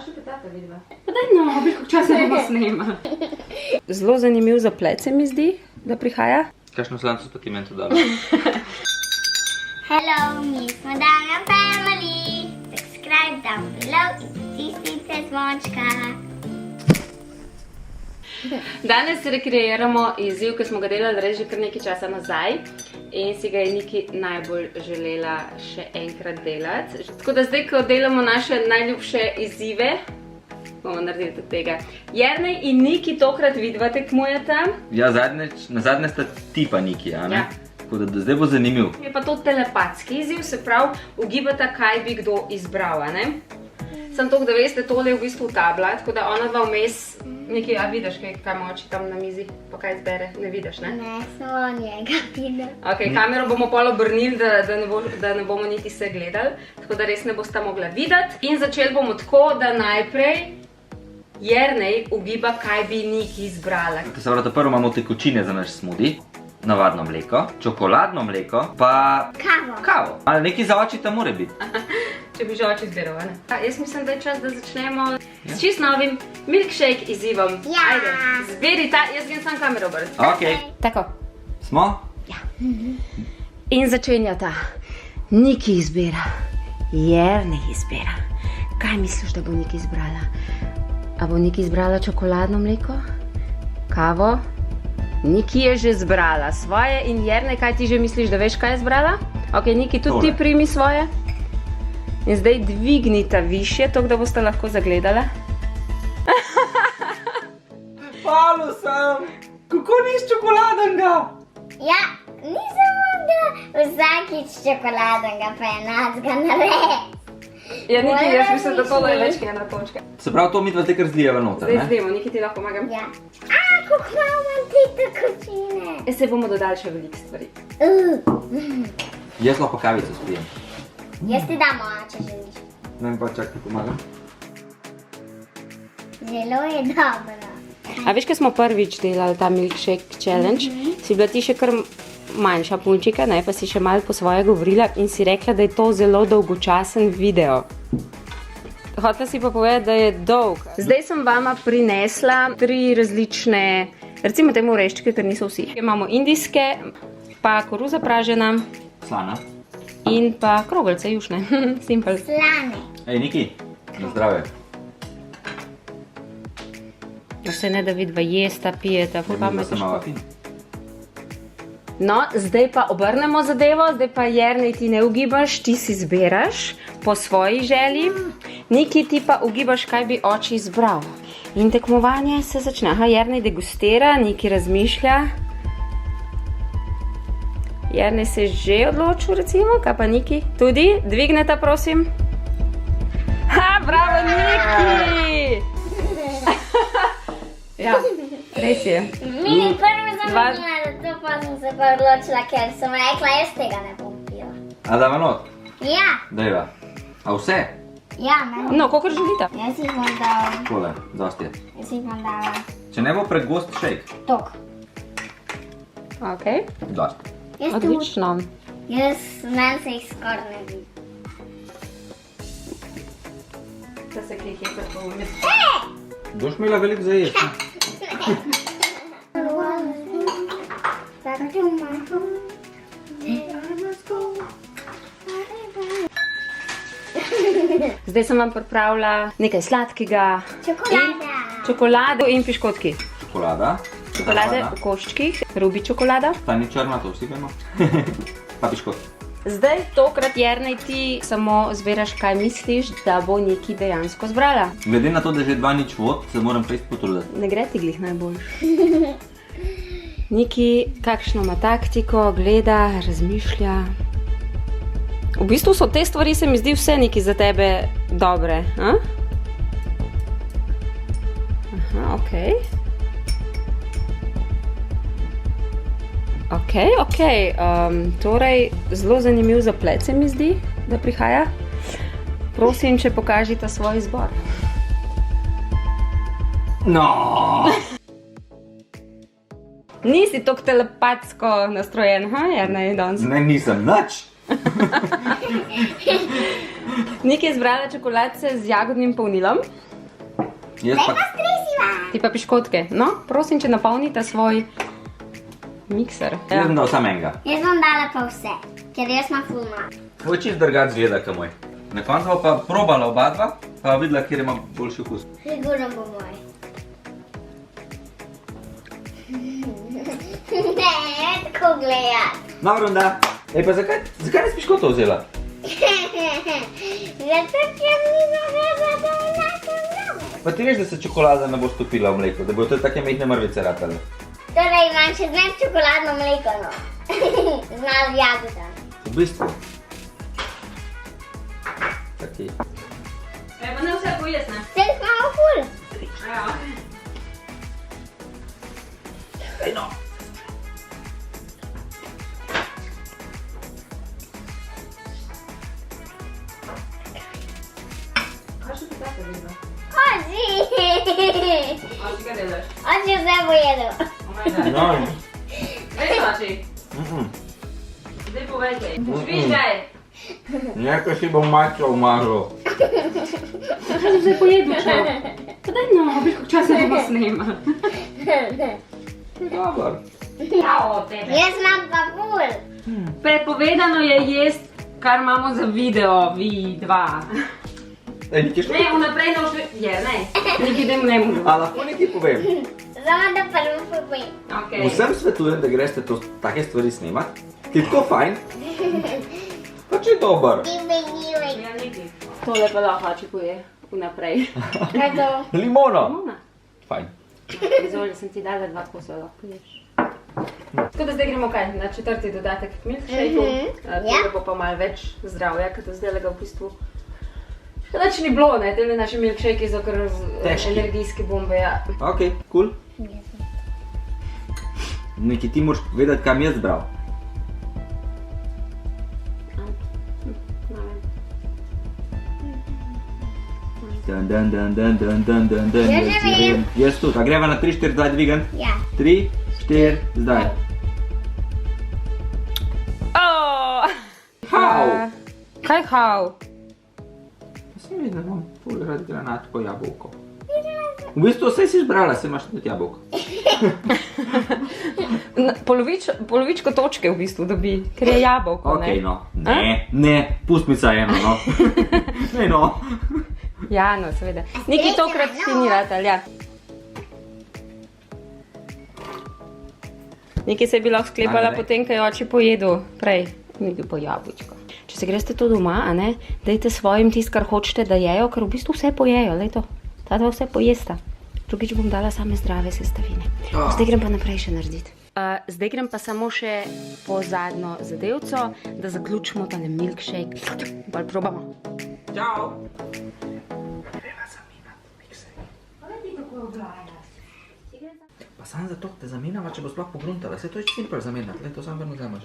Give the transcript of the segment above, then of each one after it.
še petata vidva. Pa daj no, koliko časa bomo snema. Zelo zanimiv zaplet se mi zdi, da prihaja. Kakšno slanco pa ti meni to dala? Hello, mi smo Damjan Family. Subscribe down below in pritisnite zvončka. Danes rekreiramo izziv, ki smo ga delali res že kar nekaj časa nazaj in si ga je Niki najbolj želela še enkrat delati. Tako da zdaj, ko delamo naše najljubše izzive, bomo naredili tudi tega. Jernej in Niki tokrat vidva tekmujeta. Ja, nazadnje sta ti pa Niki, a ne? Ja. Tako da zdaj bo zanimiv. Je pa to telepatski izziv, se pravi, ugibata, kaj bi kdo izbral, a ne? Sem toliko, da veste, tole je v bistvu tabla, tako da ona dva vmes, Niki, a vidiš, kaj ima oči tam na mizi, pa kaj izbere, ne vidiš, ne? Ne, samo njega vidim. Ok, kamero bomo pol obrnili, da ne bomo niti se gledali, tako da res ne bosta mogla videti. In začeli bomo tako, da najprej Jernej ugiba, kaj bi Niki izbrala. Se pravi, prvo imamo tekočine za naš smoothie, navadno mleko, čokoladno mleko, pa kavo. Ali nekaj za oči tam mora biti. Če bi že oči izbiral, ne? Jaz mislim, da je čas, da začnemo s čist novim milkshake izzivom. Ja. Ajde, zberi ta, jaz grem sam kamero obrati. Ok. Tako. Smo? Ja. In začenjata. Niki izbira. Jernej izbira. Kaj misliš, da bo Niki izbrala? A bo Niki izbrala čokoladno mleko? Kavo? Niki je že izbrala svoje in Jernej, kaj ti že misliš, da veš, kaj je izbrala? Ok, Niki, tudi ti primi svoje. In zdaj dvignita više, tako da boste lahko zagledala. Falil sem! Kako ni s čokoladenga? Ja, nisem mogla vsakič čokoladenga, pa je nacga nared. Ja, Niki, jaz mislim, da tole je več kot ena točka. Se pravi, to mi dva zdaj kar zlijeva noter, Zdaj ne? zdajmo, Niki, ti lahko pomagam. Ja. Kako malo imam te tekočine. Jaz se bomo dodali še veliko stvari. Jaz lahko kavico spijem. Jaz ti dam moja, če želiš. Ne mi pa čak, ti pomagam. Zelo je dobro. A veš, kaj smo prvič delali ta milkshake challenge? Si bila ti še kar manjša punčika, ne? Pa si še malo po svoje govorila in si rekla, da je to zelo dolgočasen video. Hotela si pa povedati, da je dolg. Zdaj sem vama prinesla 3 različne, recimo temu oreščke, ker niso vsi. Imamo indijske, pa koruza pražena. Slana. In pa krogelce jušne. Simple. Slane. Ej, Niki, na zdravje. Se ne da vidva jesta, pijeta, ful pa me sem malo fin. No, zdaj pa obrnemo zadevo, zdaj pa Jernej ti ne ugibaš, ti si izberaš po svoji želji. Niki, ti pa ugibaš, kaj bi oči izbral. In tekmovanje se začne. Aha, Jernej degustira, Niki razmišlja. Jernej se je že odločil, recimo, kaj pa Niki? Tudi, dvigneta, prosim. Ha, bravo, Niki! Ja, res je. Mi je prvi zamenjala, zato pa sem se pa odločila, ker sem rekla, jaz tega ne bom pila. A dava not? Ja, Dajva. A vse? ja, ne. No, kakor želite. Jaz jih bom dala, Tole, dosti je. jaz jih bom dala. Če ne bo pregost shake. Tok. Ok, Dosti. Jaz tu, odlično. meni se jih skoraj ne vidi. Da se kaj hitro povmi. Boš imela veliko za jesti. Zdaj sem vam pripravila nekaj sladkega. Čokolada. Čokolado in piškotki. Čokolada. Čokolade v koščkih, rubi čokolada. Ta ni črna, to vsi vemo. Pa piškot. Zdaj, tokrat, Jernej, ti samo zberaš, kaj misliš, da bo Niki dejansko zbrala. Glede na to, da že 2-0 vod, se moram fejst potruditi. Ne gre ti glih najbolj. Niki, kakšno ima taktiko, gleda, razmišlja. V bistvu so te stvari, se mi zdi, vse Niki za tebe dobre. A? Aha, okej. Ok, torej zelo zanimiv zaplet se mi zdi, da prihaja. Prosim, če pokažite svoj izbor. No! Nisi toliko telepatsko nastrojen, Jernej, danes? Ne, nisem nič. Niki je izbrala čokoladce z jagodnim polnilom. Jaz Zdaj pa... pa stresiva. Ti pa piškotke. No, prosim, če napolnite svoj mikser. Jaz sem dal samo enega. Jaz bom dala pa vse, ker jaz imam fulma. Tvoj čist drugač zgleda, kot moj. Na koncu bo pa probala oba dva, pa videla, kjer ima boljši okus. Sigurno bo moj. Ne, tako gledati. Dobro, da. Ej, pa zakaj ne spiš kot to vzela? Zato, ker mi zareza, da enako znamo. Pa ti veš, da se čokolada ne bo stopila v mleko, da bodo to take mehne mrvice ratale. Torej imam še zmeraj čokoladno mleko, no. Z malo jagodami. V bistvu. Taki. Ej, pa ne vse pojes, ne? Vse imamo ful. Ja. Ej, no. Kaj še ti tako dela? Oči. A ti kaj delaš? Oči vse pojedo. No. Ej, oči. Zdaj povejte. Spiš kaj? Nekaj si bom mačo umaril. Kaj sem zdaj pojedel, čo? Pa daj no, viš, kako časa bomo snema. Dobar. Jao, tebe. Jaz imam pa ful. Prepovedano je jest, kar imamo za video, vi dva. Ej, nekaj Ne, vnaprej ne všve... Je, ne. Nekaj idem ne mu. A lahko nekaj povem? Samo da prvo povem. Okay. Vsem svetujem, da greste to take stvari snemat, ki je tako fajn, pa če je dober. Dive. Ja, nekaj. Tole pa lahko oči poje vnaprej. Kaj to? Limono. Mona. Fajn. Izvolj, sem ti dala 2 kosa, lahko ješ. Tako da zdaj gremo kaj, na 4. dodatek k milkshakeu. Tega bo pa malo več zdravja, ker do zdaj ga v bistvu nič ni bilo, ne, tele naši milkshakei so kar Težki. energijske bombe, ja. Ok, cool. Neki ti moraš vedeti, kam jaz bral. Dan. Jaz že vem. Jaz tudi, a greva na 3, 4, 2 dvigan? Ja. 3, 4, zdaj. How? Kaj how? Sem videl, da imam ful rad granatko jabolko. V bistvu vse si izbrala, se imaš tudi jabolko. Polovičko točke v bistvu dobi, ker je jabolko, Ok, ne? no. Ne, pust mi sa eno, no. Ne, no. Ja, no, seveda. Nekaj tokrat ti ni ratal, ja. Nekaj se bi lahko sklepala Ajde. potem, ko je oči pojedu prej. Nekaj po jabolčko. Če se greste to doma, a ne, dajte svojim tist, kar hočete, da jejo, ker v bistvu vse pojejo, lej to. Ta dva vse pojesta. Drugič bom dala same zdrave sestavine. Zdaj grem pa naprej še narediti. Zdaj grem pa samo še po zadnjo zadevco, da zaključimo tale milkshake. Pa probamo. Čau. Pa sam zato te zamenjava, če bo sploh pogruntala. Se to je simpel zamenjati, le to samo vrno vzameš.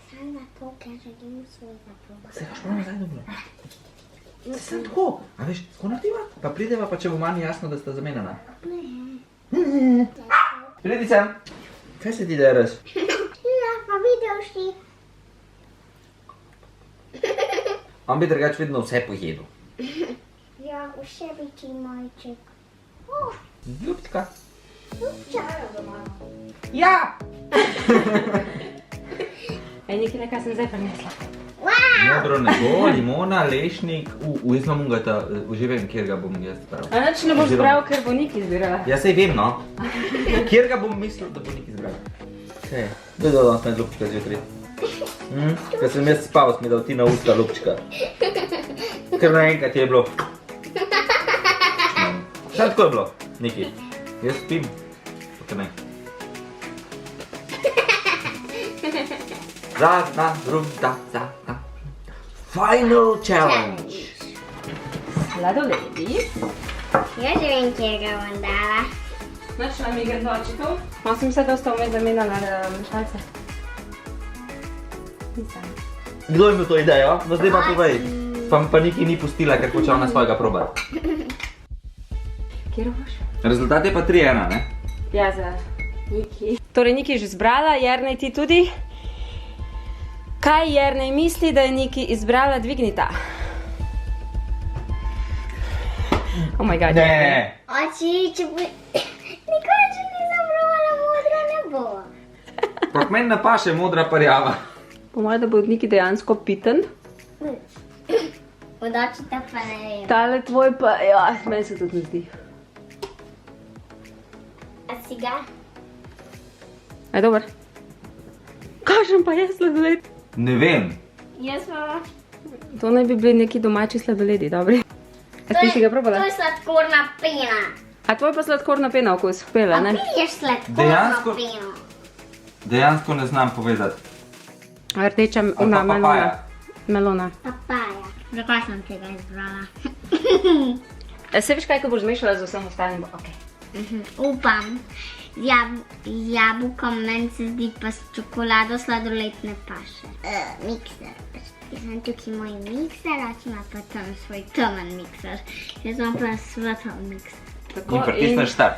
Samo zato, ker želim svojega proba. Se daš prav nazaj dobro. Se sem tako, a veš, tako naredila? Pa prideva, pa če bo manj jasno, da sta zamenjana. Pridi sem. Kaj se ti dereš? Ja, pa videl si. On bi drugač vedno vse pojedel. Ja, vse bi ti majček. Ljubčka. Ja. Ja! Ej, nekaj nekaj sem zdaj prinesla. Modro nebo, limona, lešnik. Jaz imam ungata, uživem, kjer ga bom jaz bral. A nič ne boš bral, ker bo Nik izbirala. Ja, sej vem, no. Kjer ga bom mislil, da bo nek izbral. Kaj je? Kdo je dal danes med lupčka zjutraj? Ko sem jaz spal, si mi dal ti na usta lupčka. Ker naenkrat je bilo. Samo tako je bilo, Niki. Jaz spim, pa ne. Zadnja runda, zadnja. Final challenge. Sladoledi. Jaz že vem, kjer ga bom dala. Nič nam igre z očitom. No, sem se dosta vmes zamenjala na mešalce. Nisem. Kdo je imel to idejo? No zdaj pa povej. Pa Niki ni pustila, ker hoče ona svojega probati. Kjer boš? Rezultat je pa 3-1, ne? Ja, za Niki. Torej, Niki je že izbrala, Jernej ti tudi. Kaj Jernej misli, da je Niki izbrala, dvignita? Oh my god. Ne. Oči, če bi... Nikoli že nisem probala modra, ne bo. Pak meni napaše modra parjava. Po mojem, da bo od Niki dejansko piten. Od očeta pa ne vem. Tale tvoj pa, ja, meni se tudi ne zdi. A si ga? Aj, dober. Kakšen pa je sladoled? Ne vem. Jaz pa... To naj bi bili neki domači sladoledi, dobri. A ti si ga probala? To je sladkorna pena. A tvoj pa sladkorna pena okus, pela, A ne? piješ sladkorno Dejansko? peno? Dejansko ne znam povedati. Rdeča Ali pa ima melona. papaja. Melona. Papaja. Zakaj sem tega izbrala? Se veš kaj, ko boš zmešala z vsem ostalim? Ok. Upam. Z jabolkom meni se zdi pa s čokolado sladoled ne paše. Mikser. Jaz imam tukaj moj mikser, oči ima pa tam svoj temen mikser. Jaz imam pa svetel mikser. Tako In pritisneš start.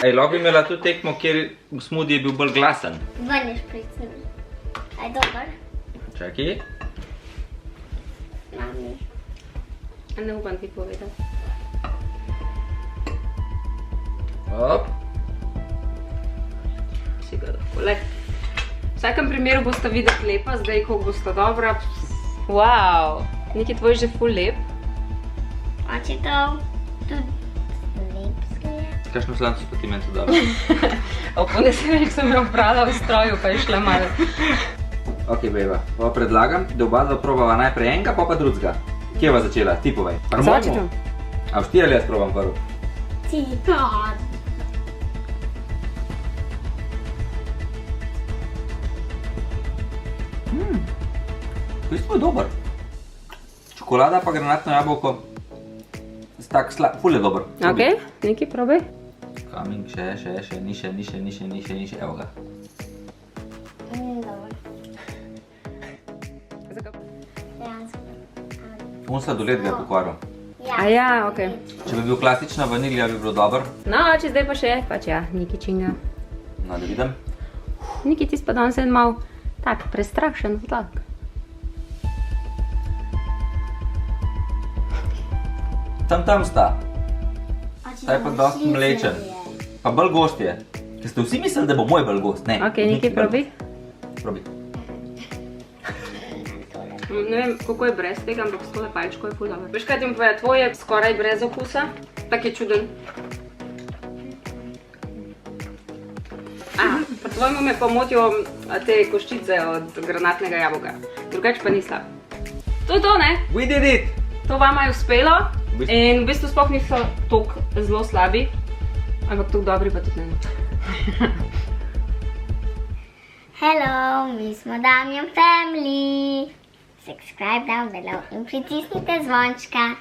Ej, lahko bi imela tudi tekmo, kjer smoothie je bil bolj glasen. Ven je špricen. Aj dober? Čakaj. Mami. Ne upam ti povedati. Hop. Si ga lahko. Le. V vsakem primeru bosta videti lepa, zdaj ko bosta dobra. Wow, neki tvoj že ful lep. Oči to tudi lepski je. Kakšno slanco pa ti meni to dala? O ponedeljek sem jo oprala v stroju, pa je šla malo. Ok, bejba, pa predlagam, da oba dva probava najprej enega, pa drugega. Kje va začela? Ti povej. Začetam. A boš ti ali jaz probam prvo? Ti. V bistvu je dober. Čokolada pa granatno jabolko. Tak slab, ful je dober. Ok, neki probaj. Coming, še, niše, evo ga. Dobar. Dejansko. Un sladoled ga je pokvaril. A ja, ok. Če bi bil klasična vanilija, bi bilo dober. No, če zdaj pa še, pač ja, Niki činga. No, da vidim. Niki, ti pa danes en mal tak prestrašen vzlak. Tam sta. Ta je pa dosti mlečen. Pa bolj gost je. Ker ste vsi mislili, da bo moj bolj gost. Ne. Ok, Niki, probaj. Probi. Ne vem, kako je brez tega, ampak s tole palčko je ful dobro. Veš kaj ti mi povedati, tvoj je skoraj brez okusa. Tak je čuden. Pa tvojemu me pa motijo te koščice od granatnega jabolka. Drugače pa ni slab. To je to, ne? We did it! To vama je uspelo in v bistvu sploh niso toliko zelo slabi, ampak toliko dobri pa tudi ne. Hello, mi smo Damjan Family. Subscribe down below in pritisnite zvončka.